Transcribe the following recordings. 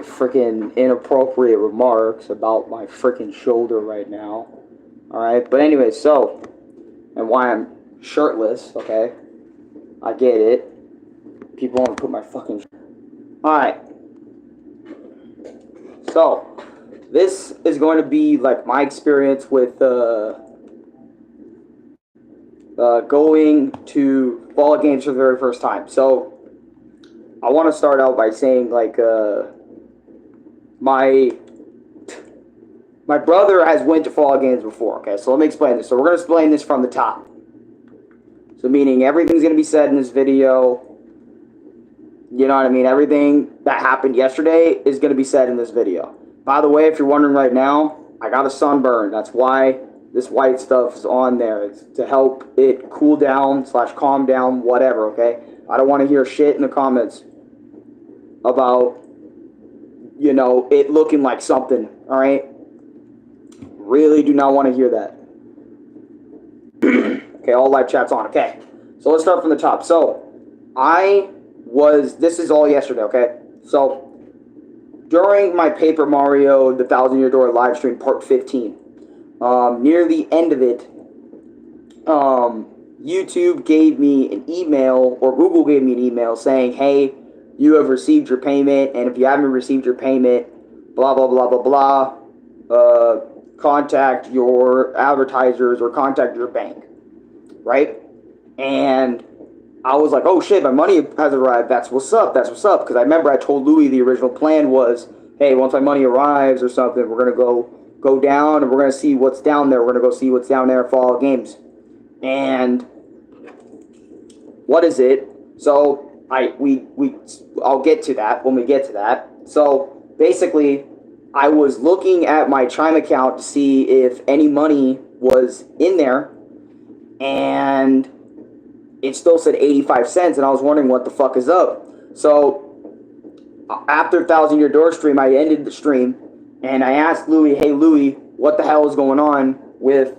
freaking inappropriate remarks about my freaking shoulder right now. Alright, but anyway, so, and why I'm shirtless, okay? I get it. People want to put my fucking... Alright. So, this is going to be like my experience with going to fall games for the very first time. So, I want to start out by saying like my brother has went to fall games before. Okay, so let me explain this. So we're going to explain this from the top. So meaning everything's going to be said in this video. You know what I mean? Everything that happened yesterday is going to be said in this video. By the way, if you're wondering right now, I got a sunburn. That's why this white stuff is on there. It's to help it cool down / calm down, whatever, okay? I don't want to hear shit in the comments about, you know, it looking like something, all right? Really do not want to hear that. Okay, all live chat's on. Okay, so let's start from the top. So, this is all yesterday, okay? So, during my Paper Mario The 1,000-Year Door live stream, part 15, near the end of it, YouTube gave me an email, or Google gave me an email saying, hey, you have received your payment, and if you haven't received your payment, blah, blah, blah, blah, blah, contact your advertisers or contact your bank, right? And I was like, oh shit, my money has arrived. That's what's up. That's what's up. Because I remember I told Louis the original plan was, hey, once my money arrives or something, we're going to go down and we're going to see what's down there. We're going to go see what's down there at Fall Games. And what is it? So I'll get to that when we get to that. So basically, I was looking at my Chime account to see if any money was in there, and it still said 85 cents, and I was wondering what the fuck is up. So after 1,000-Year Door stream, I ended the stream, and I asked Louis, hey Louis, what the hell is going on with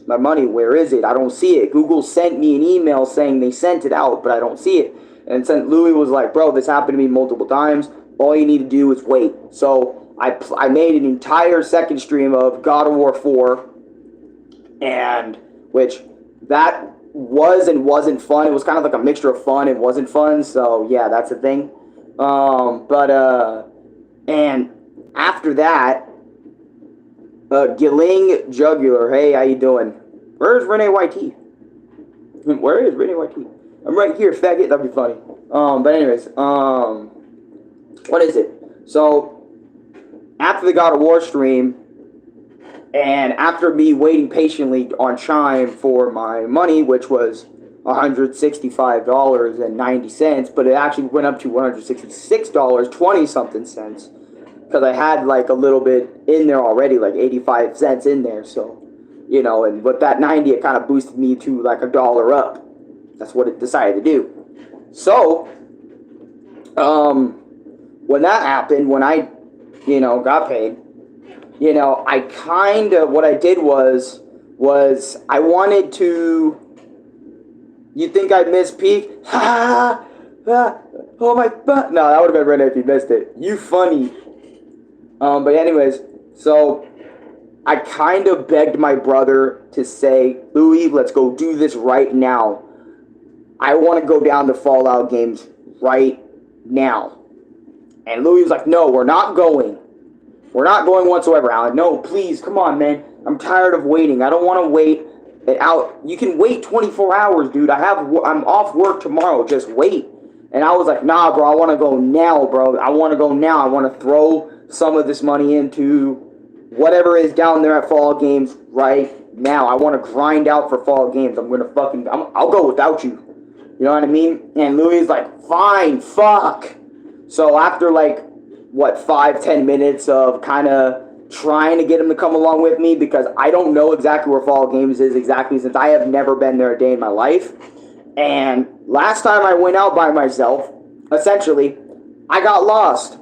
my money? Where is it? I don't see it. Google sent me an email saying they sent it out, but I don't see it. And Louis was like, bro, this happened to me multiple times. All you need to do is wait. So I made an entire second stream of God of War 4, and which that was and wasn't fun. It was kind of like a mixture of fun and wasn't fun. So yeah, that's the thing. And after that, Giling Jugular, hey, how you doing? Where's Renee YT? Where is Renee YT? I'm right here, faggot. That'd be funny. But anyways, what is it? So after the God of War stream, and after me waiting patiently on Chime for my money, which was $165.90, but it actually went up to $166.20 something cents, because I had like a little bit in there already, like 85 cents in there. So, you know, and with that 90, it kind of boosted me to like $1 up. That's what it decided to do. So, when that happened, when I, you know, got paid, you know, I kind of, what I did was I wanted to, you think I missed peak? Ha! Oh my god. No, that would have been right if you missed it. You funny. But anyways, so I kind of begged my brother to say, Louis, let's go do this right now. I want to go down to Fallout Games right now. And Louis was like, no, we're not going. We're not going whatsoever, Alan. No, please, come on, man. I'm tired of waiting. I don't want to wait it out. You can wait 24 hours, dude. I'm off work tomorrow. Just wait. And I was like, nah, bro. I want to go now, bro. I want to go now. I want to throw some of this money into whatever is down there at Fall Games right now. I want to grind out for Fall Games. I'll go without you. You know what I mean? And Louis is like, fine, fuck. So after like, what, 5-10 minutes of kind of trying to get him to come along with me, because I don't know exactly where Fall Games is exactly, since I have never been there a day in my life. And last time I went out by myself, essentially, I got lost.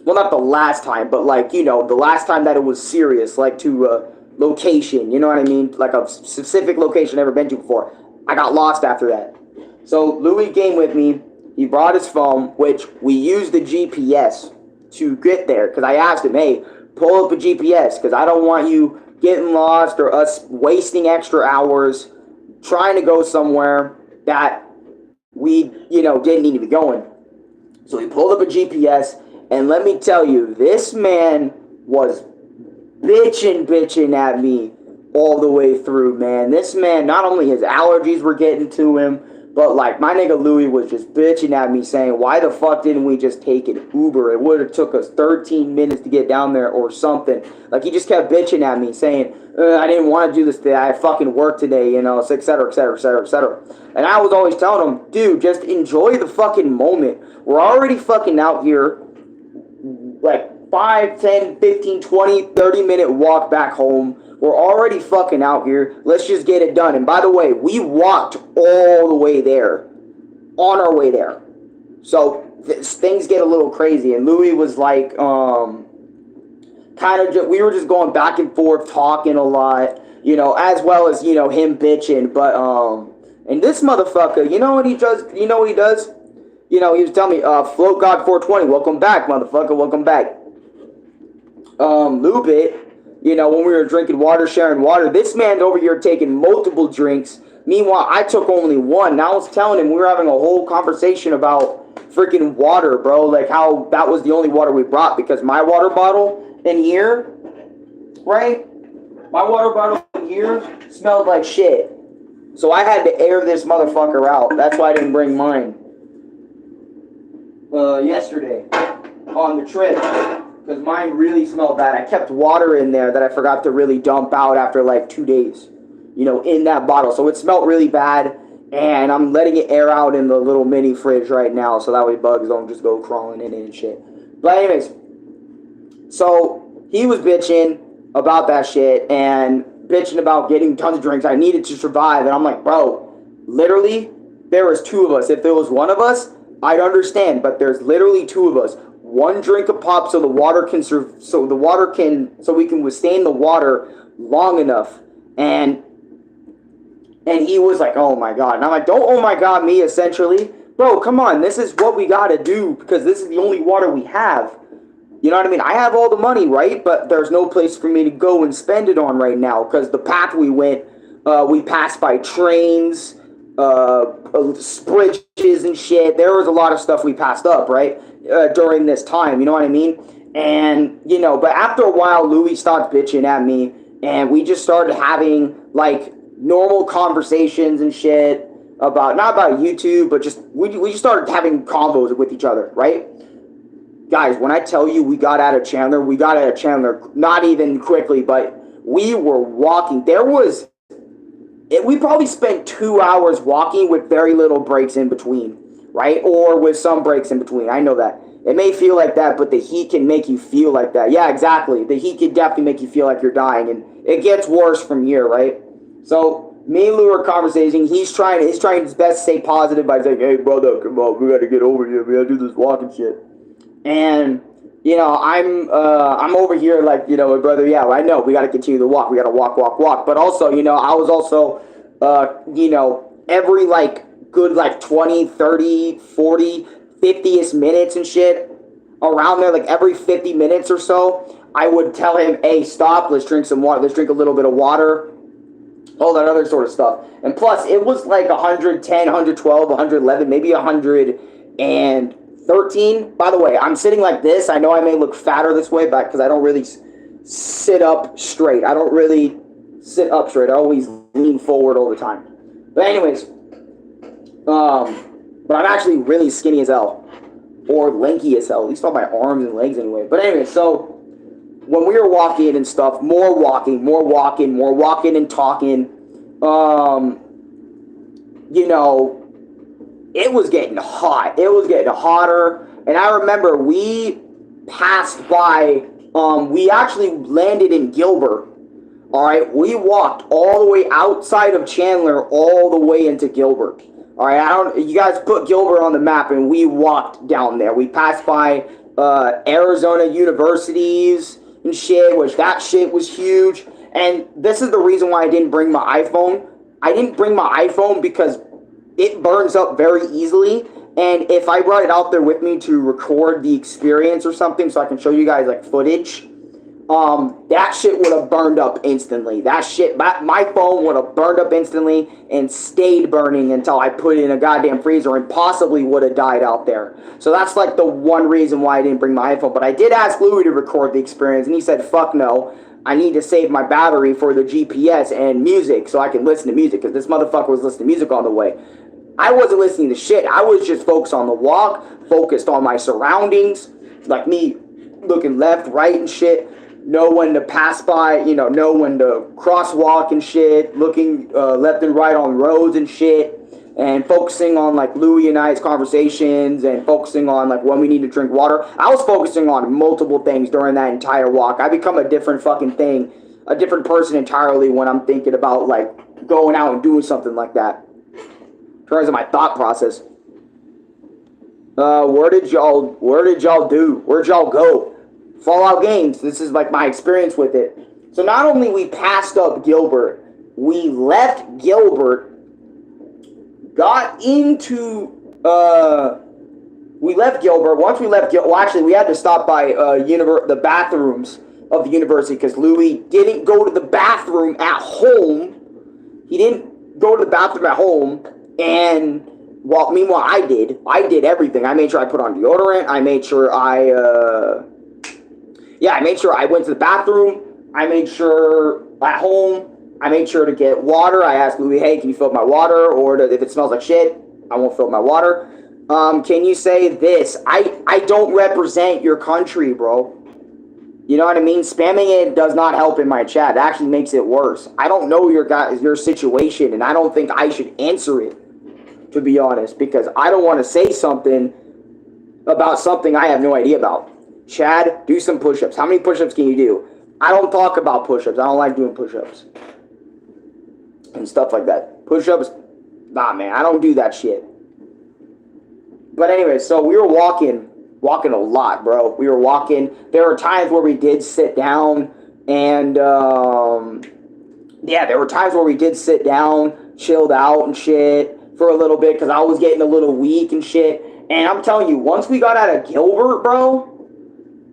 Well, not the last time, but like, you know, the last time that it was serious, like to a location, you know what I mean? Like a specific location I've never been to before. I got lost after that. So Louis came with me. He brought his phone, which we used the GPS to get there. Because I asked him, hey, pull up a GPS, because I don't want you getting lost or us wasting extra hours trying to go somewhere that we, didn't need to be going. So he pulled up a GPS, and let me tell you, this man was bitching at me all the way through, man. This man, not only his allergies were getting to him, but like my nigga Louis was just bitching at me saying, why the fuck didn't we just take an Uber? It would have took us 13 minutes to get down there or something. Like he just kept bitching at me saying, I didn't want to do this today. I fucking work today, et cetera, et cetera, et cetera, et cetera. And I was always telling him, dude, just enjoy the fucking moment. We're already fucking out here like 5, 10, 15, 20, 30-minute walk back home. We're already fucking out here. Let's just get it done. And by the way, we walked all the way there. On our way there. So things get a little crazy. And Louis was like, we were just going back and forth, talking a lot, as well as, him bitching. But, and this motherfucker, you know what he does? He was telling me, Float God 420, welcome back, motherfucker, welcome back. Lubit, when we were drinking water, sharing water, this man's over here taking multiple drinks. Meanwhile, I took only one. And I was telling him we were having a whole conversation about freaking water, bro. Like how that was the only water we brought because my water bottle in here, right? My water bottle in here smelled like shit. So I had to air this motherfucker out. That's why I didn't bring mine yesterday on the trip. Because mine really smelled bad. I kept water in there that I forgot to really dump out after like 2 days, in that bottle. So it smelled really bad, and I'm letting it air out in the little mini fridge right now, so that way bugs don't just go crawling in it and shit. But anyways, so he was bitching about that shit, and bitching about getting tons of drinks. I needed to survive, and I'm like, bro, literally, there was 2 of us. If there was 1 of us, I'd understand, but there's literally 2 of us. 1 drink of pop so we can withstand the water long enough. And he was like, oh my god. And I'm like, don't oh my god me, essentially. Bro, come on, this is what we gotta do because this is the only water we have. You know what I mean? I have all the money, right? But there's no place for me to go and spend it on right now because the path we went, we passed by trains, bridges and shit. There was a lot of stuff we passed up, right? During this time, you know what I mean? And, but after a while, Louis stopped bitching at me, and we just started having, like, normal conversations and shit about, not about YouTube, but just, we just started having combos with each other, right? Guys, when I tell you we got out of Chandler, not even quickly, but we were walking. We probably spent 2 hours walking with very little breaks in between. Right? Or with some breaks in between. I know that. It may feel like that, but the heat can make you feel like that. Yeah, exactly. The heat can definitely make you feel like you're dying, and it gets worse from here, right? So, me and Lou are conversating. He's trying his best to stay positive by saying, hey, brother, come on, we gotta get over here. We gotta do this walking shit. And, I'm over here like, brother, yeah, I know. We gotta continue to walk. We gotta walk. But also, I was also, every, good 20, 30, 40, 50-ish minutes and shit around there, every 50 minutes or so, I would tell him, hey, stop, let's drink some water, let's drink a little bit of water, all that other sort of stuff. And plus, it was 110, 112, 111, maybe 113. By the way, I'm sitting like this. I know I may look fatter this way, but because I don't really sit up straight. I always lean forward all the time. But anyways, but I'm actually really skinny as hell. Or lanky as hell. At least on my arms and legs anyway. But anyway, so when we were walking and stuff, more walking and talking, it was getting hot. It was getting hotter. And I remember we passed by, we actually landed in Gilbert. Alright, we walked all the way outside of Chandler all the way into Gilbert. All right, you guys put Gilbert on the map, and we walked down there. We passed by Arizona universities and shit, which that shit was huge. And this is the reason why I didn't bring my iPhone. I didn't bring my iPhone because it burns up very easily, And if I brought it out there with me to record the experience or something so I can show you guys like footage, that shit would have burned up instantly. That shit, my phone would have burned up instantly and stayed burning until I put it in a goddamn freezer and possibly would have died out there. So that's like the one reason why I didn't bring my iPhone. But I did ask Louis to record the experience, and he said, fuck no. I need to save my battery for the GPS and music so I can listen to music, because this motherfucker was listening to music on the way. I wasn't listening to shit. I was just focused on the walk, focused on my surroundings, like me looking left, right, and shit. Know when to pass by, know when to crosswalk and shit, looking left and right on roads and shit, and focusing on like Louis and I's conversations, and focusing on like when we need to drink water. I was focusing on multiple things during that entire walk. I become a different fucking thing, a different person entirely when I'm thinking about like going out and doing something like that. In terms of my thought process. Where did y'all do? Where'd y'all go? Fallout Games. This is like my experience with it. So not only we passed up Gilbert, we left Gilbert, got into, we left Gilbert. Once we left Gilbert, well, actually, we had to stop by the bathrooms of the university because Louis didn't go to the bathroom at home. He didn't go to the bathroom at home, and meanwhile, I did. I did everything. I made sure I put on deodorant. I made sure I made sure I went to the bathroom. I made sure at home, I made sure to get water. I asked Louis, hey, can you fill up my water? Or if it smells like shit, I won't fill up my water. Can you say this? I don't represent your country, bro. You know what I mean? Spamming it does not help in my chat. It actually makes it worse. I don't know your situation, and I don't think I should answer it, to be honest, because I don't want to say something about something I have no idea about. Chad, do some push-ups. How many push-ups can you do? I don't talk about push-ups. I don't like doing push-ups and stuff like that. Push-ups, nah, man, I don't do that shit. But anyway, so we were walking a lot, bro. We were walking. There were times where we did sit down, and there were times where we did sit down, chilled out and shit for a little bit because I was getting a little weak and shit. And I'm telling you, once we got out of Gilbert, bro,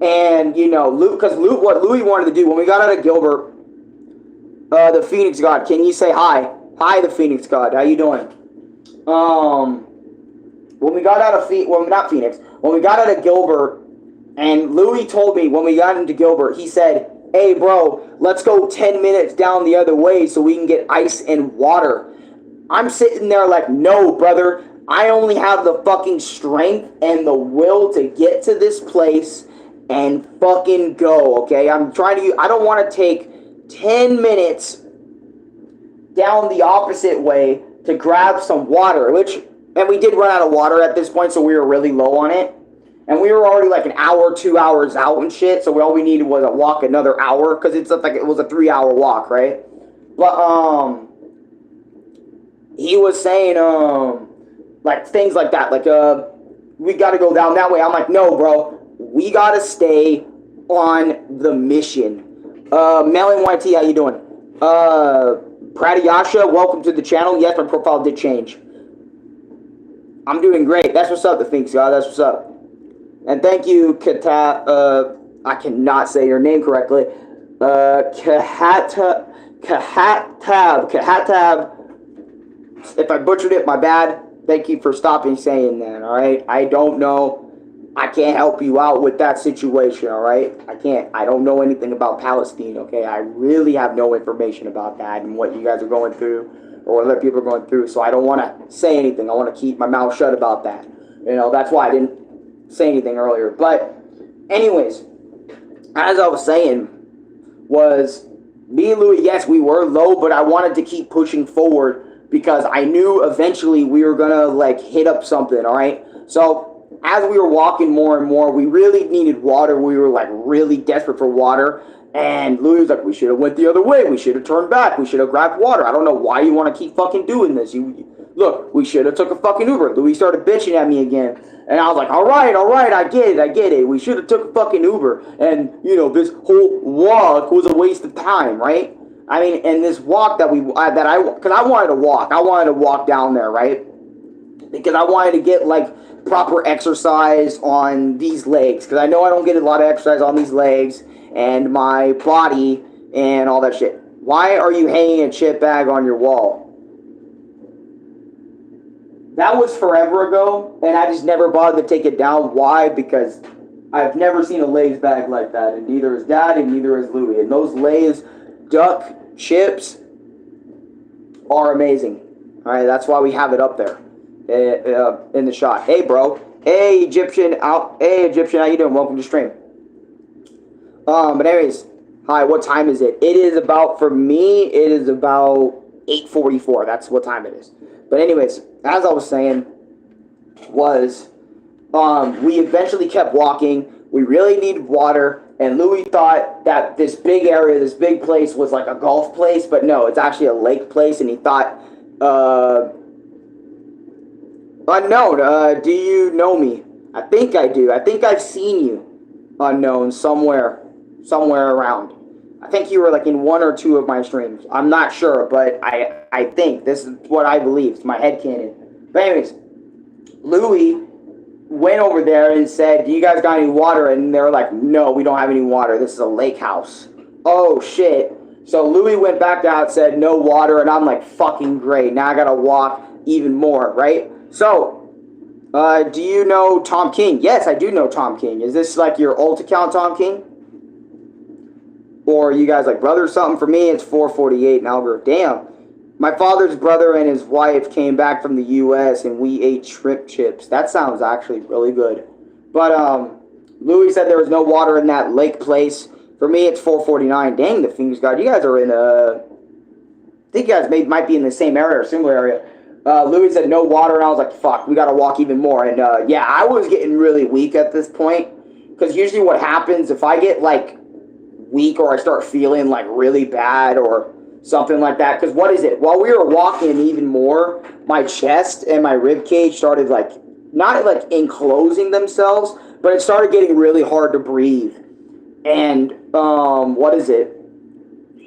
and what Louis wanted to do when we got out of Gilbert, the Phoenix God, can you say hi? Hi, the Phoenix God. How you doing? When we got out of when we got out of Gilbert, and Louis told me when we got into Gilbert, he said, hey, bro, let's go 10 minutes down the other way so we can get ice and water. I'm sitting there like, no, brother. I only have the fucking strength and the will to get to this place and fucking go, okay? I don't want to take 10 minutes down the opposite way to grab some water, and we did run out of water at this point, so we were really low on it. And we were already like an hour, 2 hours out and shit, so all we needed was a walk another hour, because it was a 3-hour walk, right? But, he was saying, like, things like that, like, we gotta go down that way. I'm like, no, bro, we gotta stay on the mission. Melon YT, how you doing? Pratiyasha, welcome to the channel. Yes, my profile did change. I'm doing great. That's what's up, the Phoenix God. That's what's up. And thank you, I cannot say your name correctly. Kahatab. If I butchered it, my bad. Thank you for stopping saying that, all right? I don't know. I can't help you out with that situation, all right? I can't. I don't know anything about Palestine, okay? I really have no information about that and what you guys are going through or what other people are going through, so I don't want to say anything. I want to keep my mouth shut about that. That's why I didn't say anything earlier. But anyways, as I was saying, was me and Louis, yes, we were low, but I wanted to keep pushing forward because I knew eventually we were going to, like, hit up something, all right? So as we were walking more and more, we really needed water. We were, like, really desperate for water. And Louis was like, we should have went the other way. We should have turned back. We should have grabbed water. I don't know why you want to keep fucking doing this. Look, we should have took a fucking Uber. Louis started bitching at me again. And I was like, all right, I get it. We should have took a fucking Uber. And, this whole walk was a waste of time, right? I mean, and this walk because I wanted to walk. I wanted to walk down there, right? Because I wanted to get, like, proper exercise on these legs, because I know I don't get a lot of exercise on these legs and my body and all that shit. Why are you hanging a chip bag on your wall? That was forever ago, and I just never bothered to take it down. Why? Because I've never seen a Lay's bag like that, and neither is Dad, and neither is Louie. And those Lay's duck chips are amazing. All right, that's why we have it up there in the shot. Hey, bro. Hey, Egyptian. Hey, Egyptian. How you doing? Welcome to stream. But anyways, hi. What time is it? It is about, for me, it is about 8:44. That's what time it is. But anyways, as I was saying, we eventually kept walking. We really needed water, and Louis thought that this big area, this big place was like a golf place, but no, it's actually a lake place, and he thought, unknown, do you know me? I think I do. I think I've seen you, unknown, somewhere around. I think you were like in one or two of my streams. I'm not sure, but I think this is what I believe. It's my headcanon. But anyways, Louis went over there and said, do you guys got any water? And they were like, no, we don't have any water. This is a lake house. Oh, shit. So Louis went back out, said no water, and I'm like, fucking great. Now I gotta walk even more, right? So, do you know Tom King? Yes, I do know Tom King. Is this like your alt account, Tom King? Or are you guys like brothers or something? For me, it's 448 in Alger. Damn. My father's brother and his wife came back from the U.S. and we ate shrimp chips. That sounds actually really good. But Louis said there was no water in that lake place. For me, it's 449. Dang, the fingers god. You guys are in I think you guys might be in the same area or similar area. Louis said no water, and I was like, fuck, we got to walk even more. And yeah, I was getting really weak at this point. Because usually what happens, if I get like weak or I start feeling like really bad or something like that, because what is it? While we were walking even more, my chest and my rib cage started like, not like enclosing themselves, but it started getting really hard to breathe. And what is it?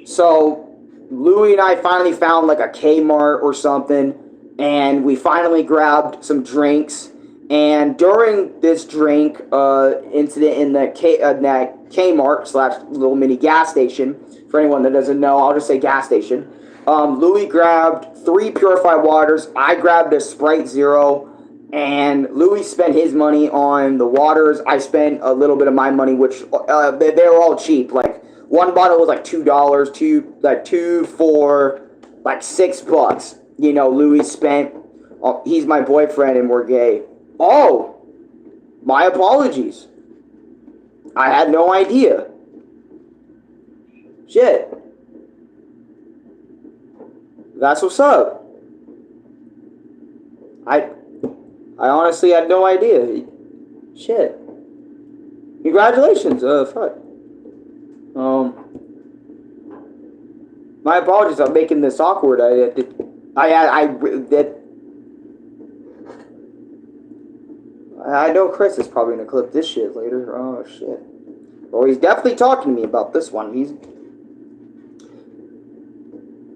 So Louis and I finally found like a Kmart or something, and we finally grabbed some drinks. And during this drink incident in that Kmart / little mini gas station, for anyone that doesn't know, I'll just say gas station. Louis grabbed 3 purified waters. I grabbed a Sprite Zero. And Louis spent his money on the waters. I spent a little bit of my money, which they were all cheap. Like one bottle was like $2, two for like $6. You know, Louis spent. He's my boyfriend, and we're gay. Oh, my apologies. I had no idea. Shit. That's what's up. I honestly had no idea. Shit. Congratulations. Fuck. My apologies. I'm making this awkward. I know Chris is probably gonna clip this shit later. Oh shit. Well, he's definitely talking to me about this one.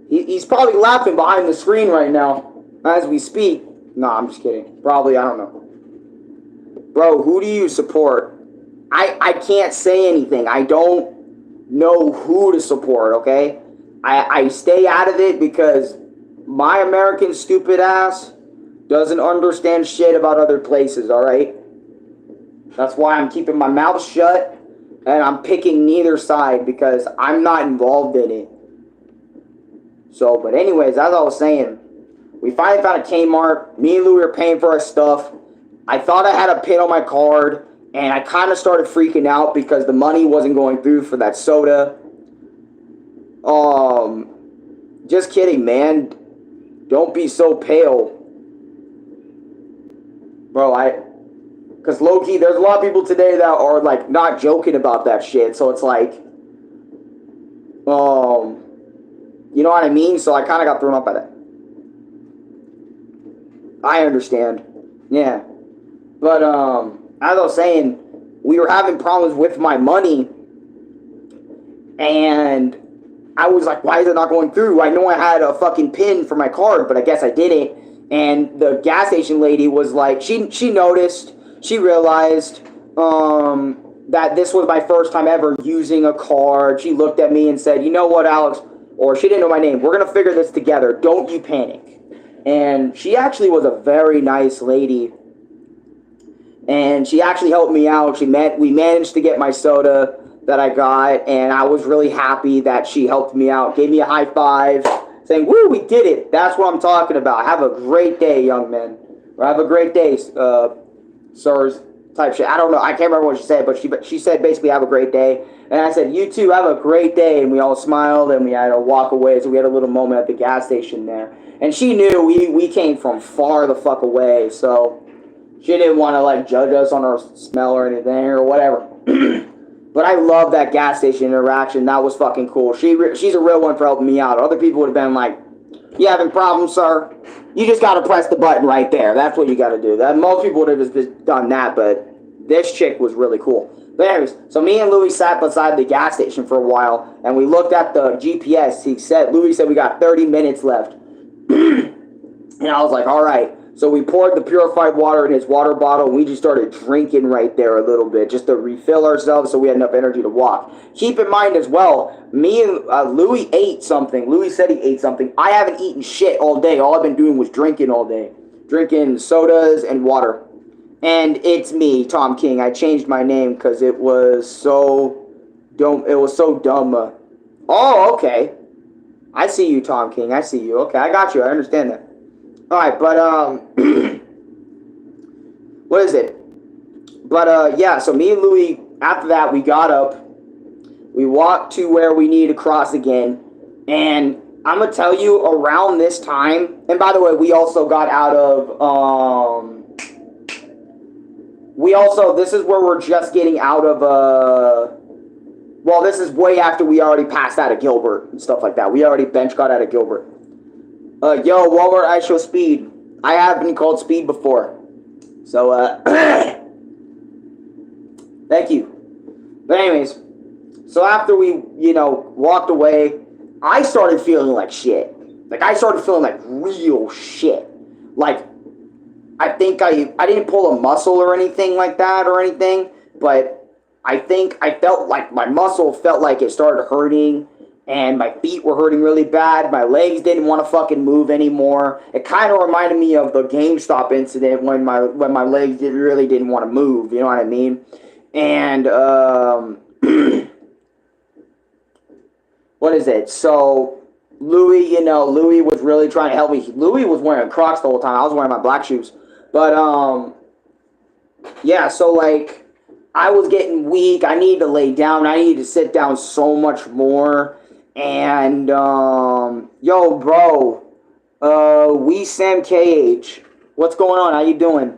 He's probably laughing behind the screen right now as we speak. No, I'm just kidding. Probably, I don't know. Bro, who do you support? I can't say anything. I don't know who to support, okay? I stay out of it because my American stupid ass doesn't understand shit about other places, alright? That's why I'm keeping my mouth shut and I'm picking neither side because I'm not involved in it. So, but anyways, as I was saying, we finally found a Kmart. Me and Louie were paying for our stuff. I thought I had a pin on my card, and I kind of started freaking out because the money wasn't going through for that soda. Just kidding, man. Don't be so pale. Bro, because low-key, there's a lot of people today that are, like, not joking about that shit. So it's like, you know what I mean? So I kind of got thrown off by that. I understand. Yeah. But, as I was saying, we were having problems with my money. And I was like, why is it not going through? I know I had a fucking pin for my card, but I guess I didn't. And the gas station lady was like, she noticed, she realized that this was my first time ever using a card. She looked at me and said, you know what, Alex, or she didn't know my name, we're going to figure this together. Don't you panic. And she actually was a very nice lady. And she actually helped me out. We managed to get my soda that I got, and I was really happy that she helped me out. Gave me a high five, saying, woo, we did it. That's what I'm talking about. Have a great day, young man. Or have a great day, sirs, type shit. I don't know. I can't remember what she said, but she said basically have a great day. And I said, you too, have a great day. And we all smiled, and we had to walk away. So we had a little moment at the gas station there. And she knew we came from far the fuck away, so she didn't want to, like, judge us on our smell or anything or whatever. But I love that gas station interaction. That was fucking cool. She's a real one for helping me out. Other people would have been like, you having problems, sir? You just got to press the button right there. That's what you got to do. Most people would have just done that, but this chick was really cool. But anyways, so me and Louis sat beside the gas station for a while, and we looked at the GPS. Louis said we got 30 minutes left. And I was like, all right. So we poured the purified water in his water bottle, and we just started drinking right there a little bit, just to refill ourselves so we had enough energy to walk. Keep in mind as well, me and Louis ate something. Louis said he ate something. I haven't eaten shit all day. All I've been doing was drinking all day. Drinking sodas and water. And it's me, Tom King. I changed my name because it was so dumb. It was so dumb. Oh, okay. I see you, Tom King. I see you. Okay, I got you. I understand that. Alright, but, what is it? But, yeah, so me and Louis, after that, we got up. We walked to where we needed to cross again. And I'm going to tell you, around this time, and by the way, we also got out of, this is where we're just getting out of, well, this is way after we already passed out of Gilbert and stuff like that. We already got out of Gilbert. Yo, Walmart, I show Speed. I have been called Speed before. So, thank you. But anyways, so after we, walked away, I started feeling like shit. Like, I started feeling like real shit. Like, I think I didn't pull a muscle or anything like that or anything, but I think I felt like my muscle felt like it started hurting. And my feet were hurting really bad. My legs didn't want to fucking move anymore. It kind of reminded me of the GameStop incident when my legs really didn't want to move. You know what I mean? And what is it? So Louis was really trying to help me. Louis was wearing Crocs the whole time. I was wearing my black shoes. But yeah. So like, I was getting weak. I needed to lay down. I needed to sit down so much more. And, yo, bro, we Sam KH. What's going on? How you doing?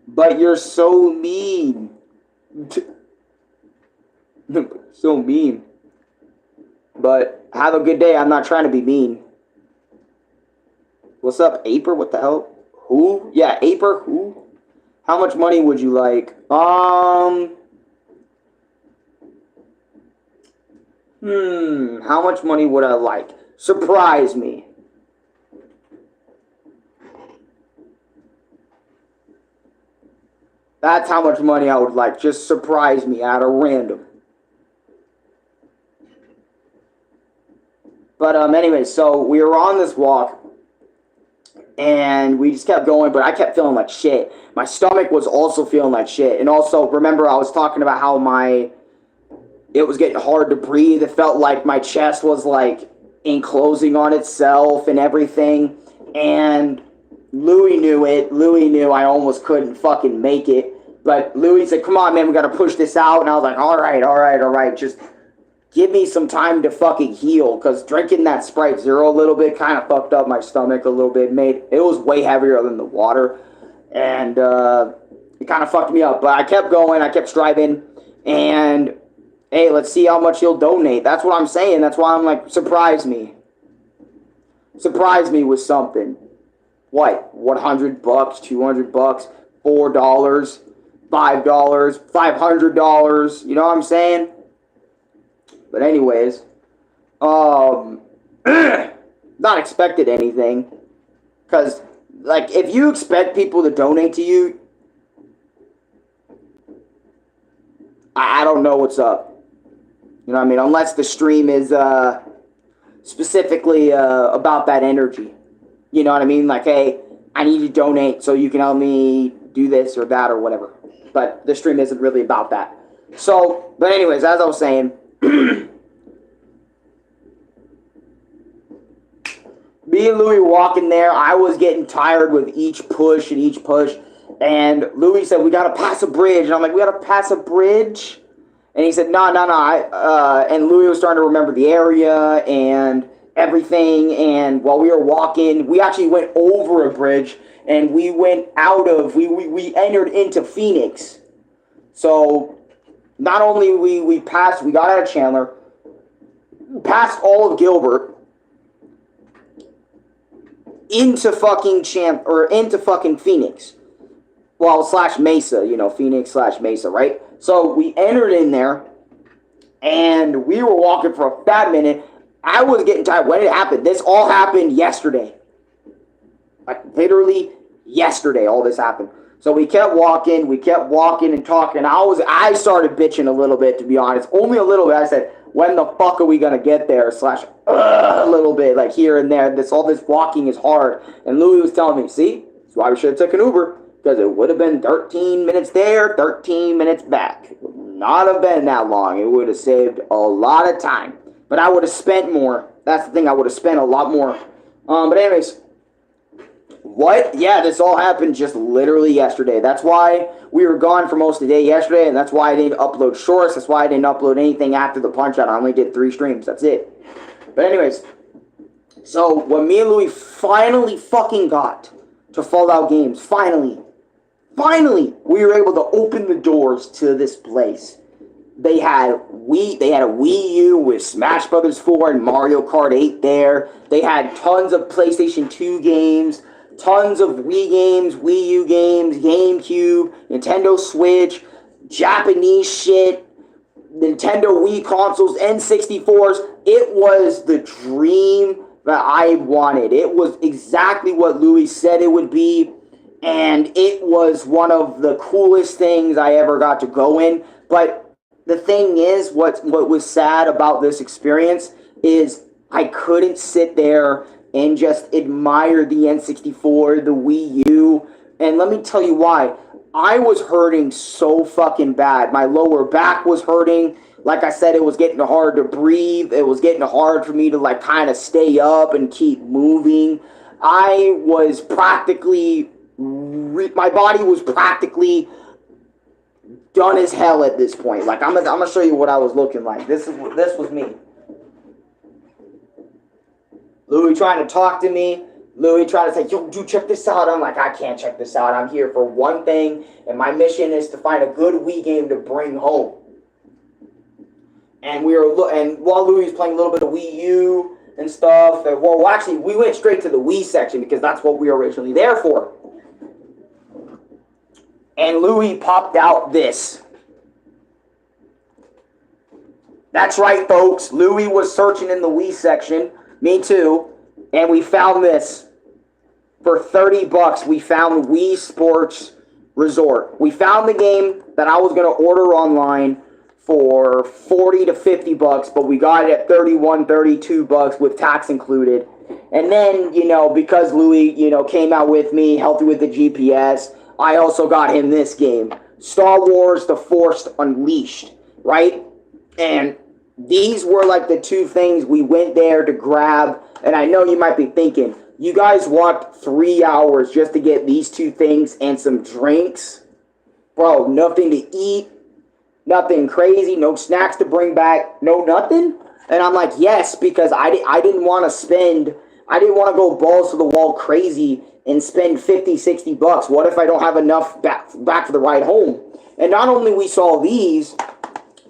But you're so mean. So mean. But have a good day. I'm not trying to be mean. What's up, Aper? What the hell? Who? Yeah, Aper? Who? How much money would you like? How much money would I like? Surprise me. That's how much money I would like. Just surprise me at a random. But, anyway, so we were on this walk. And we just kept going, but I kept feeling like shit. My stomach was also feeling like shit. And also, remember, I was talking about how it was getting hard to breathe. It felt like my chest was, like, enclosing on itself and everything. And Louis knew it. Louis knew I almost couldn't fucking make it. But Louis said, come on, man, we got to push this out. And I was like, all right. Just give me some time to fucking heal. Because drinking that Sprite Zero a little bit kind of fucked up my stomach a little bit. It was way heavier than the water. And it kind of fucked me up. But I kept going. I kept striving. And hey, let's see how much he'll donate. That's what I'm saying. That's why I'm like, surprise me. Surprise me with something. What? $100, $200, $4, $5, $500. You know what I'm saying? But anyways, not expected anything. Because, like, if you expect people to donate to you, I don't know what's up. You know what I mean? Unless the stream is specifically about that energy. You know what I mean? Like, hey, I need you to donate so you can help me do this or that or whatever. But the stream isn't really about that. So, but anyways, as I was saying, me and Louis walking there, I was getting tired with each push and each push. And Louis said, we got to pass a bridge. And I'm like, we got to pass a bridge? And he said, no. And Louis was starting to remember the area and everything. And while we were walking, we actually went over a bridge. And we went out of, we entered into Phoenix. So not only we passed, we got out of Chandler, passed all of Gilbert, into fucking into fucking Phoenix. Well, / Mesa, you know, Phoenix / Mesa, right? So we entered in there, and we were walking for a fat minute. I was getting tired. When did it happen? This all happened yesterday. Like, literally yesterday, all this happened. So we kept walking and talking. I started bitching a little bit, to be honest. Only a little bit. I said, when the fuck are we going to get there? / a little bit, like here and there. All this walking is hard. And Louis was telling me, see, that's why we should have took an Uber. Because it would have been 13 minutes there, 13 minutes back. It would not have been that long. It would have saved a lot of time. But I would have spent more. That's the thing. I would have spent a lot more. But anyways, what? Yeah, this all happened just literally yesterday. That's why we were gone for most of the day yesterday, and that's why I didn't upload shorts. That's why I didn't upload anything after the Punch-Out. I only did 3 streams. That's it. But anyways, so when me and Louis finally fucking got to Fallout Games, finally, we were able to open the doors to this place. They had a Wii U with Smash Brothers 4 and Mario Kart 8 there. They had tons of PlayStation 2 games, tons of Wii games, Wii U games, GameCube, Nintendo Switch, Japanese shit, Nintendo Wii consoles, N64s. It was the dream that I wanted. It was exactly what Louis said it would be. And it was one of the coolest things I ever got to go in. But the thing is, what was sad about this experience is I couldn't sit there and just admire the N64, the Wii U. And let me tell you why. I was hurting so fucking bad. My lower back was hurting. Like I said, it was getting hard to breathe. It was getting hard for me to like kind of stay up and keep moving. I was practically... my body was practically done as hell at this point. Like, I'm gonna show you what I was looking like. This was me. Louis trying to talk to me. Louis trying to say, yo, dude, check this out. I'm like, I can't check this out. I'm here for one thing, and my mission is to find a good Wii game to bring home. And while Louis was playing a little bit of Wii U and stuff, well, actually, we went straight to the Wii section because that's what we were originally there for. And Louis popped out this. That's right, folks. Louis was searching in the Wii section. Me too. And we found this. For $30, we found Wii Sports Resort. We found the game that I was going to order online for $40 to $50, but we got it at $31, $32 with tax included. And then, you know, because Louis, you know, came out with me, helped me with the GPS, I also got him this game, Star Wars The Force Unleashed, right? And these were like the two things we went there to grab. And I know you might be thinking, you guys walked 3 hours just to get these two things and some drinks? Bro, nothing to eat, nothing crazy, no snacks to bring back, no nothing? And I'm like, yes, because I didn't want to go balls to the wall crazy and spend $50, $60. What if I don't have enough back for the ride home? And not only we saw these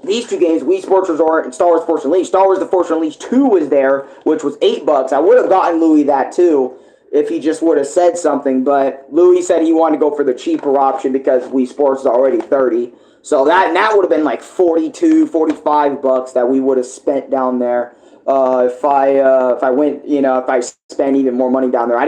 two games, Wii Sports Resort and Star Wars Force Unleashed. Star Wars The Force Unleashed 2 was there, which was $8. I would have gotten Louis that too if he just would have said something, but Louis said he wanted to go for the cheaper option because Wii Sports is already $30. So that would have been like $42, $45 that we would have spent down there. if I went, if I spend even more money down there. I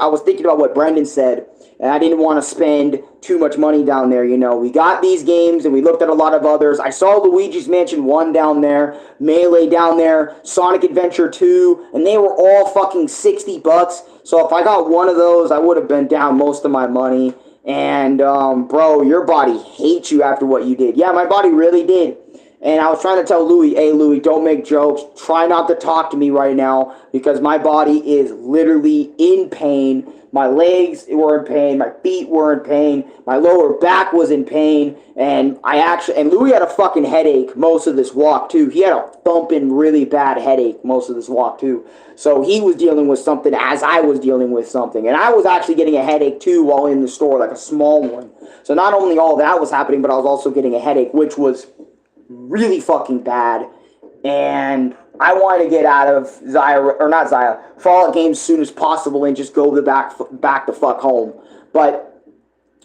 was thinking about what Brendan said, and I didn't want to spend too much money down there. We got these games, and we looked at a lot of others. I saw Luigi's Mansion 1 down there, Melee down there, Sonic Adventure 2, and they were all fucking $60. So if I got one of those, I would have been down most of my money. And, bro, your body hates you after what you did. Yeah, my body really did. And I was trying to tell Louis, hey, Louis, don't make jokes. Try not to talk to me right now because my body is literally in pain. My legs were in pain. My feet were in pain. My lower back was in pain. And Louis had a fucking headache most of this walk, too. He had a thumping, really bad headache most of this walk, too. So he was dealing with something as I was dealing with something. And I was actually getting a headache, too, while in the store, like a small one. So not only all that was happening, but I was also getting a headache, which was really fucking bad, and I wanted to get out of Fallout games as soon as possible and just go back the fuck home. But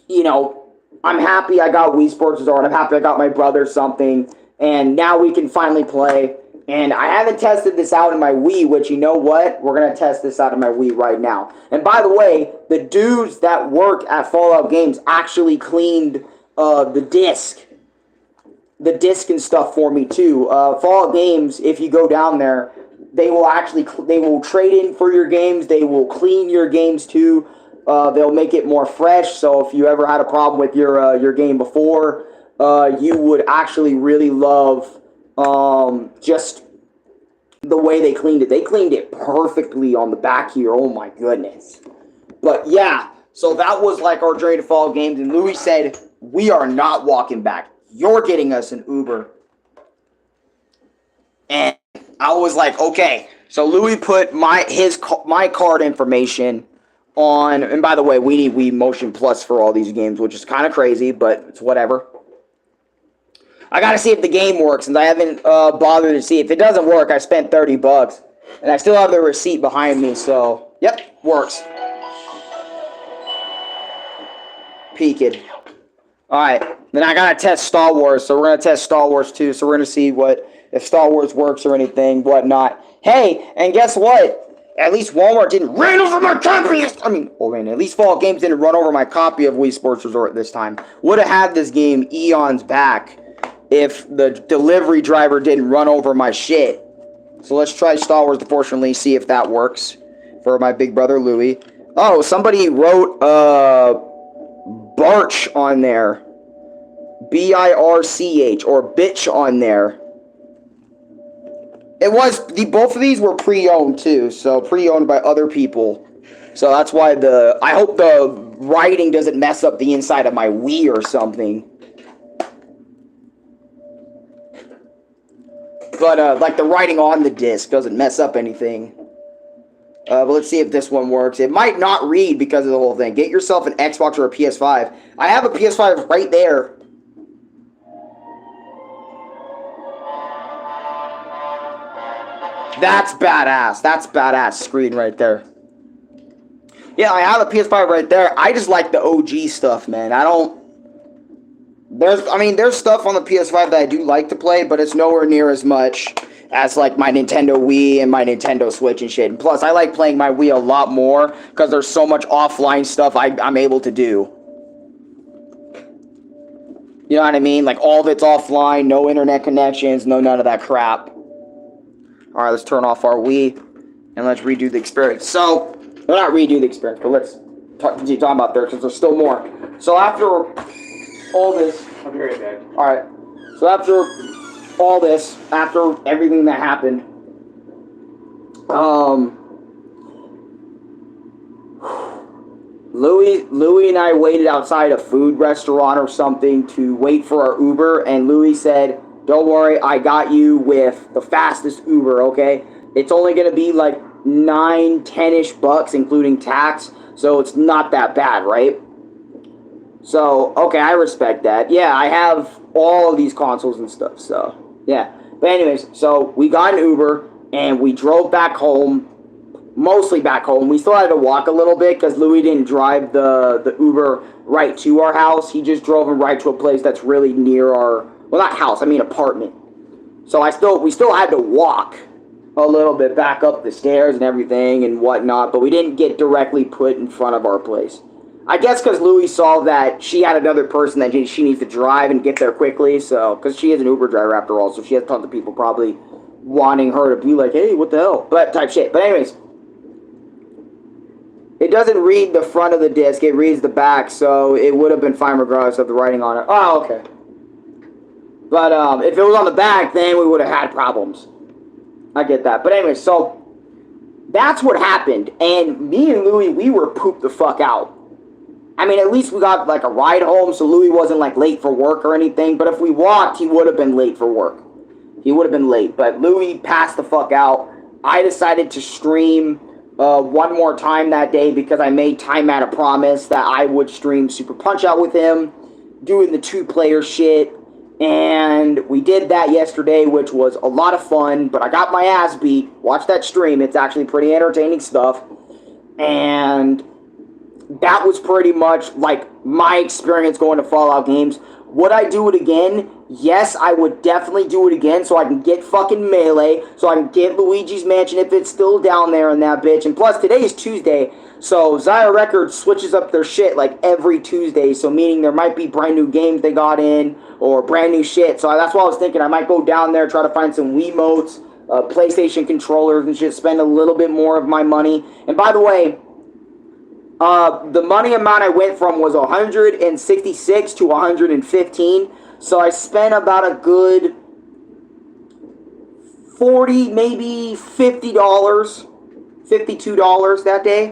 I'm happy I got Wii Sports Resort. I'm happy I got my brother something, and now we can finally play. And I haven't tested this out in my Wii, which, you know what? We're gonna test this out in my Wii right now. And by the way, the dudes that work at Fallout Games actually cleaned the disc and stuff for me too. Fallout Games, if you go down there, they will trade in for your games. They will clean your games too. They'll make it more fresh. So if you ever had a problem with your game before, you would actually really love just the way they cleaned it. They cleaned it perfectly on the back here. Oh my goodness. But yeah, so that was like our journey to Fallout Games, and Louis said we are not walking back. You're getting us an Uber. And I was like, okay. So Louis put my card information on, and by the way, we need Wii Motion Plus for all these games, which is kind of crazy, but it's whatever. I gotta see if the game works, and I haven't bothered to see. If it doesn't work, I spent $30, and I still have the receipt behind me, so, yep, works. Peeked. Alright, then I gotta test Star Wars, so we're gonna test Star Wars too, so we're gonna see if Star Wars works or anything, whatnot. Hey, and guess what? At least Walmart didn't run over my copy! At least Fallout Games didn't run over my copy of Wii Sports Resort this time. Would have had this game eons back if the delivery driver didn't run over my shit. So let's try Star Wars, unfortunately, see if that works for my big brother Louis. Oh, somebody wrote, Barch on there. B-I-R-C-H, or bitch on there. Both of these were pre-owned too, so pre-owned by other people. So that's why I hope the writing doesn't mess up the inside of my Wii or something. But, like, the writing on the disc doesn't mess up anything. But let's see if this one works. It might not read because of the whole thing. Get yourself an Xbox or a PS5. I have a PS5 right there. That's badass. That's badass screen right there. Yeah, I have a PS5 right there. I just like the OG stuff, man. There's stuff on the PS5 that I do like to play, but it's nowhere near as much as, like, my Nintendo Wii and my Nintendo Switch and shit. And plus, I like playing my Wii a lot more because there's so much offline stuff I'm able to do. You know what I mean? Like, all of it's offline, no internet connections, no none of that crap. Alright, let's turn off our Wii, and let's redo the experience. So, well, not redo the experience, but let's continue talking about there, because there's still more. So after all this... I'll be right back. Alright, so after all this, after everything that happened, Louis and I waited outside a food restaurant or something to wait for our Uber, and Louis said, don't worry, I got you with the fastest Uber, okay? It's only going to be like $9, $10-ish bucks, including tax, so it's not that bad, right? So, okay, I respect that. Yeah, I have all of these consoles and stuff, so, yeah. But anyways, so we got an Uber, and we drove back home, mostly back home. We still had to walk a little bit, because Louis didn't drive the Uber right to our house. He just drove him right to a place that's really near our... Well, not house, I mean apartment. So we still had to walk. a little bit back up the stairs and everything and whatnot, but we didn't get directly put in front of our place. I guess because Louie saw that she had another person that she needs to drive and get there quickly, so, because she is an Uber driver after all, so she has tons of people probably wanting her to be like, hey, what the hell, but type shit. But anyways, it doesn't read the front of the disc, it reads the back, so it would have been fine regardless of the writing on it. Oh, okay. But if it was on the back, then we would have had problems. I get that. But anyway, so that's what happened. And me and Louie, we were pooped the fuck out. I mean, at least we got like a ride home, so Louie wasn't like late for work or anything. But if we walked, he would have been late for work. He would have been late. But Louie passed the fuck out. I decided to stream one more time that day because I made Time Out a promise that I would stream Super Punch-Out with him, doing the 2-player shit. And we did that yesterday, which was a lot of fun, but I got my ass beat. Watch that stream. It's actually pretty entertaining stuff. And that was pretty much like my experience going to Fallout games. Would I do it again? Yes, I would definitely do it again so I can get fucking Melee, so I can get Luigi's Mansion if it's still down there in that bitch. And plus, today is Tuesday, so Zaya Records switches up their shit like every Tuesday, so meaning there might be brand new games they got in, or brand new shit. So that's what I was thinking. I might go down there, try to find some Wiimotes, PlayStation controllers and shit, spend a little bit more of my money. And by the way, the money amount I went from was 166 to 115. So I spent about a good $40, maybe $50, $52 that day,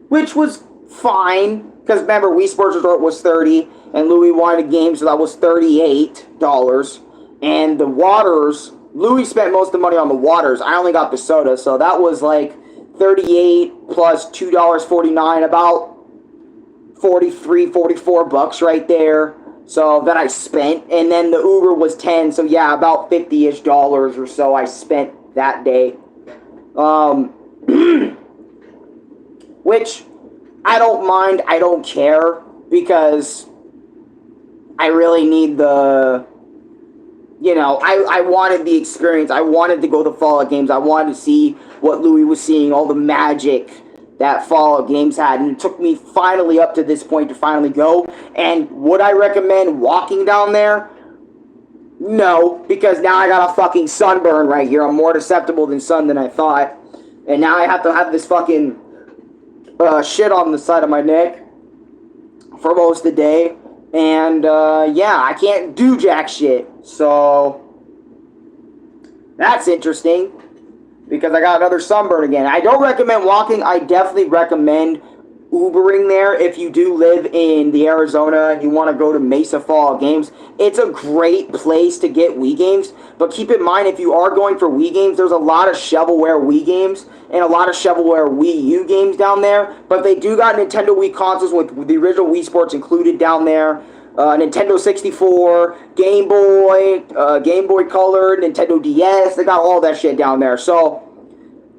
which was fine. Because remember, Wii Sports Resort was $30, and Louie wanted a game, so that was $38. And the waters, Louie spent most of the money on the waters. I only got the soda, so that was like $38 plus $2.49, about 43, 44 bucks right there. So that I spent, and then the Uber was 10, so yeah, about $50-ish or so I spent that day. Which I don't mind, I don't care, because I really need the, you know, I wanted the experience. I wanted to go to Fallout games. I wanted to see what Louie was seeing, all the magic that Fallout games had, and it took me finally up to this point to finally go. And would I recommend walking down there? No, because now I got a fucking sunburn right here. I'm more susceptible than sun than I thought, and now I have to have this fucking shit on the side of my neck for most of the day. And yeah, I can't do jack shit, so that's interesting, because I got another sunburn again. I don't recommend walking. I definitely recommend Ubering there if you do live in the Arizona and you want to go to Mesa Fallout games. It's a great place to get Wii games, but keep in mind, if you are going for Wii games, there's a lot of shovelware Wii games and a lot of shovelware Wii U games down there, but they do got Nintendo Wii consoles with the original Wii Sports included down there. Nintendo 64, Game Boy Color, Nintendo DS, they got all that shit down there. So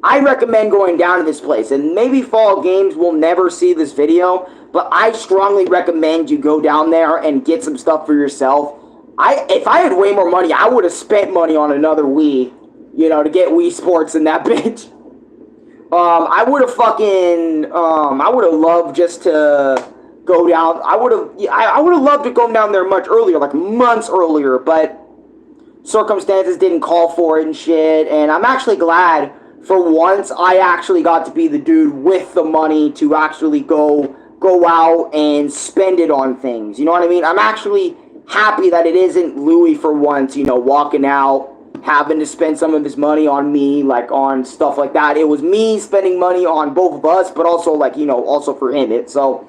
I recommend going down to this place, and maybe Fallout Games will never see this video, but I strongly recommend you go down there and get some stuff for yourself. If I had way more money, I would have spent money on another Wii, you know, to get Wii Sports in that bitch. I would have loved just to go down. I would have loved to go down there much earlier, like months earlier, but circumstances didn't call for it and shit, and I'm actually glad for once I actually got to be the dude with the money to actually go out and spend it on things. You know what I mean? I'm actually happy that it isn't Louie for once, you know, walking out, having to spend some of his money on me, like on stuff like that. It was me spending money on both of us, but also like, you know, also for him. So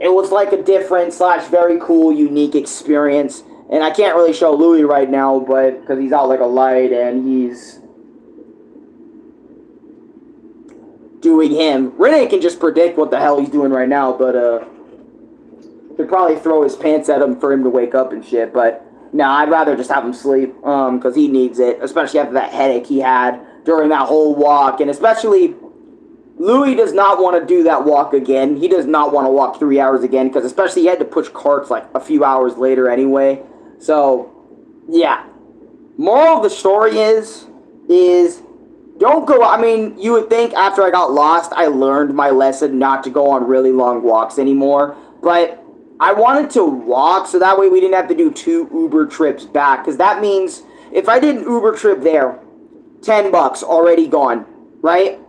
it was like a different / very cool, unique experience. And I can't really show Louie right now, but because he's out like a light and he's doing him. Renee can just predict what the hell he's doing right now, but could probably throw his pants at him for him to wake up and shit. But no, I'd rather just have him sleep, because he needs it, especially after that headache he had during that whole walk. And especially, Louie does not want to do that walk again. He does not want to walk 3 hours again, because especially he had to push carts like a few hours later anyway. So, yeah. Moral of the story is don't go. I mean, you would think after I got lost, I learned my lesson not to go on really long walks anymore. But I wanted to walk so that way we didn't have to do 2 Uber trips back. Because that means if I did an Uber trip there, $10 already gone, right?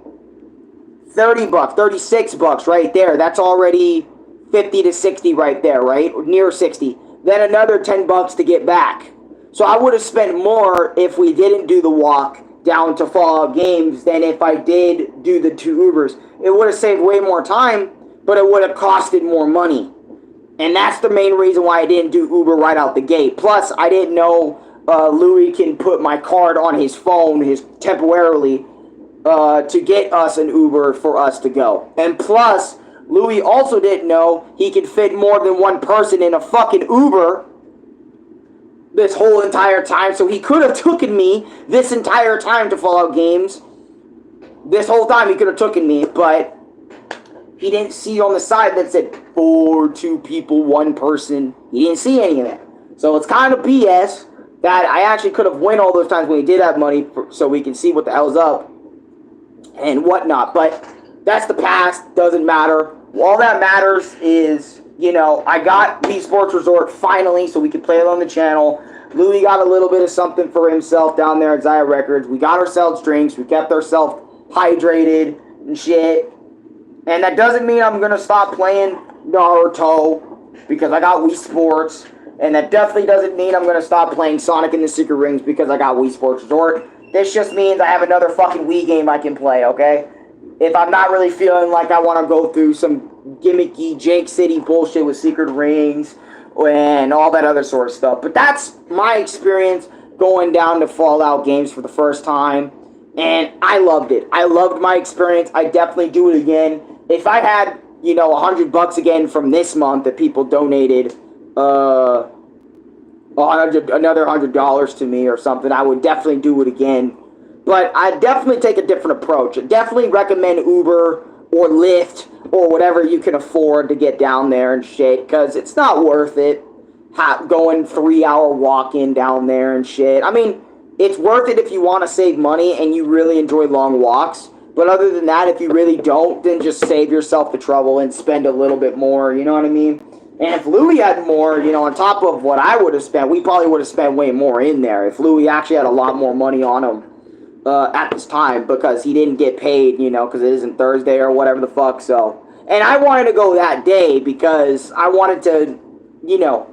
$30, $36 right there. That's already 50 to 60 right there, right? Near 60. Then another $10 to get back. So I would have spent more if we didn't do the walk down to Fallout Games than if I did do the 2 Ubers. It would have saved way more time, but it would have costed more money. And that's the main reason why I didn't do Uber right out the gate. Plus, I didn't know Louis can put my card on his phone temporarily to get us an Uber for us to go. And plus, Louis also didn't know he could fit more than one person in a fucking Uber this whole entire time. So he could have taken me this entire time to Fallout Games. This whole time he could have taken me, but he didn't see on the side that said 2 people, 1 person. He didn't see any of that. So it's kind of BS that I actually could have went all those times when we did have money so we can see what the hell's up and whatnot. But that's the past. Doesn't matter. All that matters is, you know, I got Wii Sports Resort finally so we could play it on the channel. Louis got a little bit of something for himself down there at Zaya Records. We got ourselves drinks. We kept ourselves hydrated and shit. And that doesn't mean I'm going to stop playing Naruto because I got Wii Sports. And that definitely doesn't mean I'm going to stop playing Sonic and the Secret Rings because I got Wii Sports Resort. This just means I have another fucking Wii game I can play, okay? If I'm not really feeling like I want to go through some gimmicky Jake City bullshit with Secret Rings and all that other sort of stuff. But that's my experience going down to Fallout Games for the first time. And I loved it. I loved my experience. I definitely do it again. If I had, you know, $100 again from this month that people donated, another $100 to me or something, I would definitely do it again. But I definitely take a different approach. I definitely recommend Uber or Lyft or whatever you can afford to get down there and shit, because it's not worth it going 3-hour walking down there and shit. I mean, it's worth it if you want to save money and you really enjoy long walks. But other than that, if you really don't, then just save yourself the trouble and spend a little bit more, you know what I mean? And if Louis had more, you know, on top of what I would have spent, we probably would have spent way more in there. If Louis actually had a lot more money on him at this time, because he didn't get paid, you know, because it isn't Thursday or whatever the fuck, so. And I wanted to go that day because I wanted to, you know,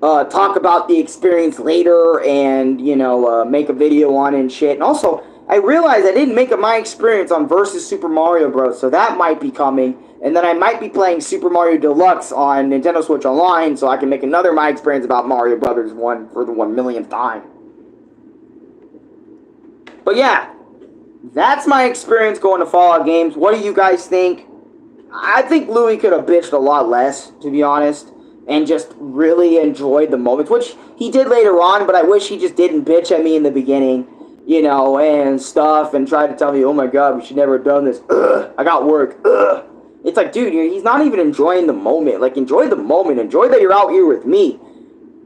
talk about the experience later and, you know, make a video on it and shit. And also, I realized I didn't make my experience on Versus Super Mario Bros., so that might be coming. And then I might be playing Super Mario Deluxe on Nintendo Switch Online, so I can make another my experience about Mario Brothers 1 for the 1,000,000th time. But yeah, that's my experience going to Fallout Games. What do you guys think? I think Louis could have bitched a lot less, to be honest, and just really enjoyed the moments, which he did later on, but I wish he just didn't bitch at me in the beginning, you know, and stuff, and try to tell me, oh my god, we should never have done this. Ugh, I got work. Ugh. It's like, dude, he's not even enjoying the moment. Like, enjoy the moment. Enjoy that you're out here with me.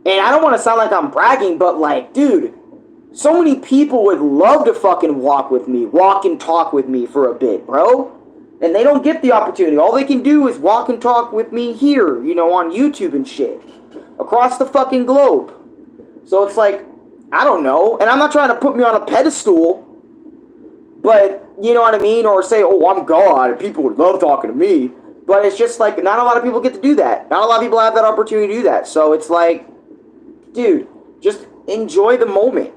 And I don't want to sound like I'm bragging, but like, dude, so many people would love to fucking walk and talk with me for a bit, bro. And they don't get the opportunity. All they can do is walk and talk with me here, you know, on YouTube and shit. Across the fucking globe. So it's like, I don't know. And I'm not trying to put me on a pedestal, but, you know what I mean? Or say, oh, I'm God, and people would love talking to me. But it's just like, not a lot of people get to do that. Not a lot of people have that opportunity to do that. So it's like, dude, just enjoy the moment.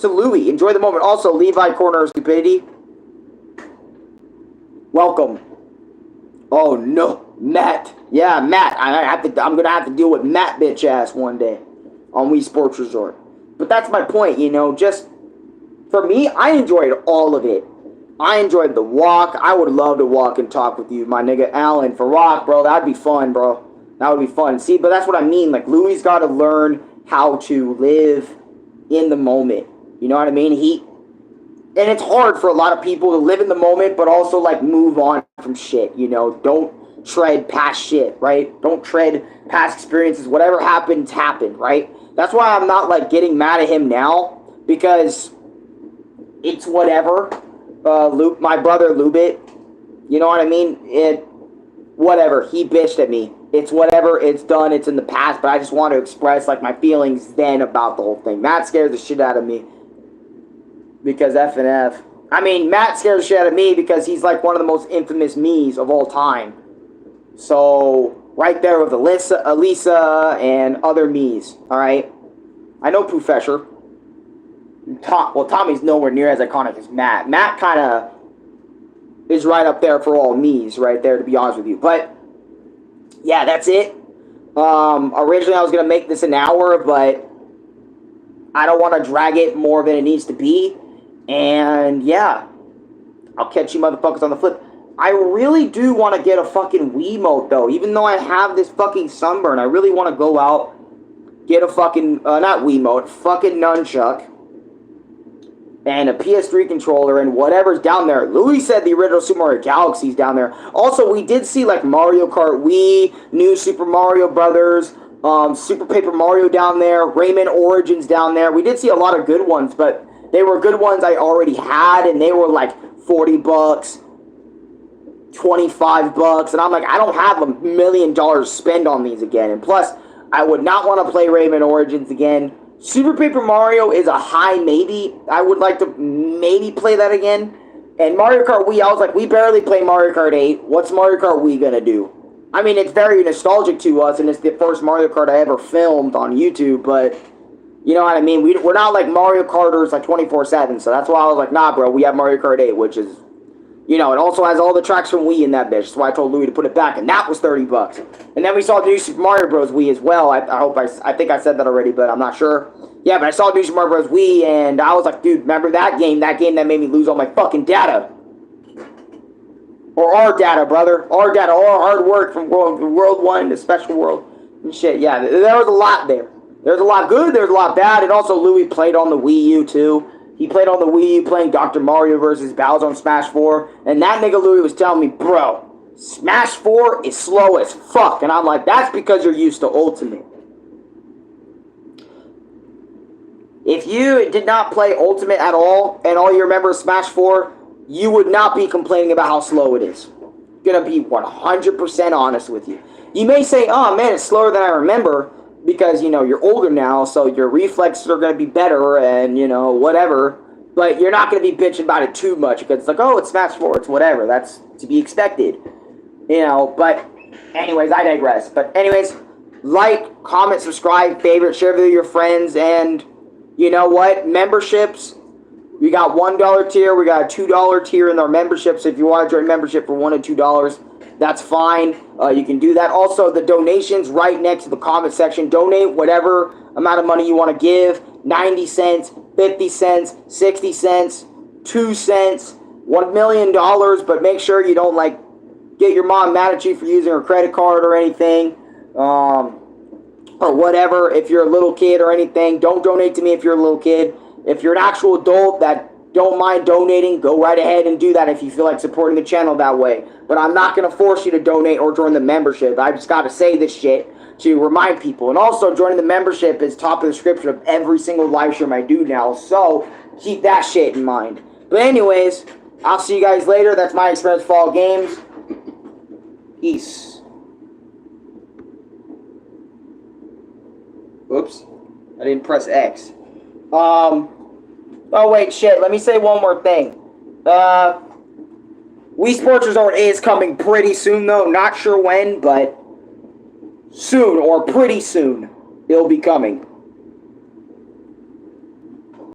To Louis, enjoy the moment. Also, Levi Corner of Stupidity, welcome. Oh no, Matt. Yeah, Matt. I'm gonna have to deal with Matt bitch ass one day on Wii Sports Resort. But that's my point, you know. Just for me, I enjoyed all of it. I enjoyed the walk. I would love to walk and talk with you, my nigga Alan, for rock, bro. That'd be fun, bro. That would be fun. See, but that's what I mean. Like, Louis got to learn how to live in the moment. You know what I mean? And it's hard for a lot of people to live in the moment, but also, like, move on from shit, you know? Don't tread past shit, right? Don't tread past experiences. Whatever happens, happened, right? That's why I'm not, like, getting mad at him now, because it's whatever. my brother Lubit. You know what I mean? Whatever. He bitched at me. It's whatever. It's done. It's in the past. But I just want to express like my feelings then about the whole thing. Matt scares the shit out of me because F and F. I mean, Matt scares the shit out of me because he's like one of the most infamous me's of all time. So right there with Elisa, and other me's. All right. I know Professor. Tommy's nowhere near as iconic as Matt. Matt kind of is right up there for all me's, right there, to be honest with you. But yeah, that's it. Originally, I was gonna make this an hour, but I don't want to drag it more than it needs to be. And yeah, I'll catch you motherfuckers on the flip. I really do want to get a fucking Wiimote though, even though I have this fucking sunburn. I really want to go out, get a fucking not Wiimote, fucking nunchuck, and a PS3 controller and whatever's down there. Louis said the original Super Mario Galaxy's down there. Also, we did see like Mario Kart Wii, New Super Mario Brothers, Super Paper Mario down there, Rayman Origins down there. We did see a lot of good ones, but they were good ones I already had, and they were like $40, $25, and I'm like, I don't have $1 million to spend on these again. And plus, I would not want to play Rayman Origins again. Super Paper Mario is a high maybe. I would like to maybe play that again. And Mario Kart Wii, I was like, we barely play Mario Kart 8. What's Mario Kart Wii gonna do? I mean, it's very nostalgic to us, and it's the first Mario Kart I ever filmed on YouTube, but you know what I mean? We're not like Mario Karters like 24/7, so that's why I was like, nah, bro, we have Mario Kart 8, which is, you know, it also has all the tracks from Wii in that bitch. That's why I told Louis to put it back, and that was $30. And then we saw the new Super Mario Bros. Wii as well. I think I said that already, but I'm not sure. Yeah, but I saw the new Super Mario Bros. Wii, and I was like, dude, remember that game? That game that made me lose all my fucking data. Or our data, brother. Our data, all our hard work from World 1 to Special World and shit. Yeah, there was a lot there. There's a lot good, there's a lot bad, and also Louis played on the Wii U, too. He played on the Wii U playing Dr. Mario vs. Bowser on Smash 4, and that nigga Louis was telling me, bro, Smash 4 is slow as fuck. And I'm like, that's because you're used to Ultimate. If you did not play Ultimate at all, and all you remember is Smash 4, you would not be complaining about how slow it is. Gonna be 100% honest with you. You may say, oh man, it's slower than I remember, because, you know, you're older now, so your reflexes are going to be better, and, you know, whatever. But you're not going to be bitching about it too much, because it's like, oh, it's Smash 4, it's whatever. That's to be expected. You know, but anyways, I digress. But anyways, like, comment, subscribe, favorite, share with your friends, and you know what? Memberships. We got $1 tier, we got a $2 tier in our memberships. If you want to join membership for $1 and $2, that's fine. You can do that. Also, the donations right next to the comment section. Donate whatever amount of money you want to give. 90 cents, 50 cents, 60 cents, 2 cents, $1 million. But make sure you don't, like, get your mom mad at you for using her credit card or anything. Or whatever. If you're a little kid or anything, don't donate to me if you're a little kid. If you're an actual adult that don't mind donating, go right ahead and do that if you feel like supporting the channel that way. But I'm not going to force you to donate or join the membership. I just got to say this shit to remind people. And also, joining the membership is top of the description of every single live stream I do now. So, keep that shit in mind. But anyways, I'll see you guys later. That's my experience for all games. Peace. Oops. I didn't press X. Oh, wait, shit. Let me say one more thing. Wii Sports Resort is coming pretty soon, though. Not sure when, but soon, or pretty soon, it'll be coming.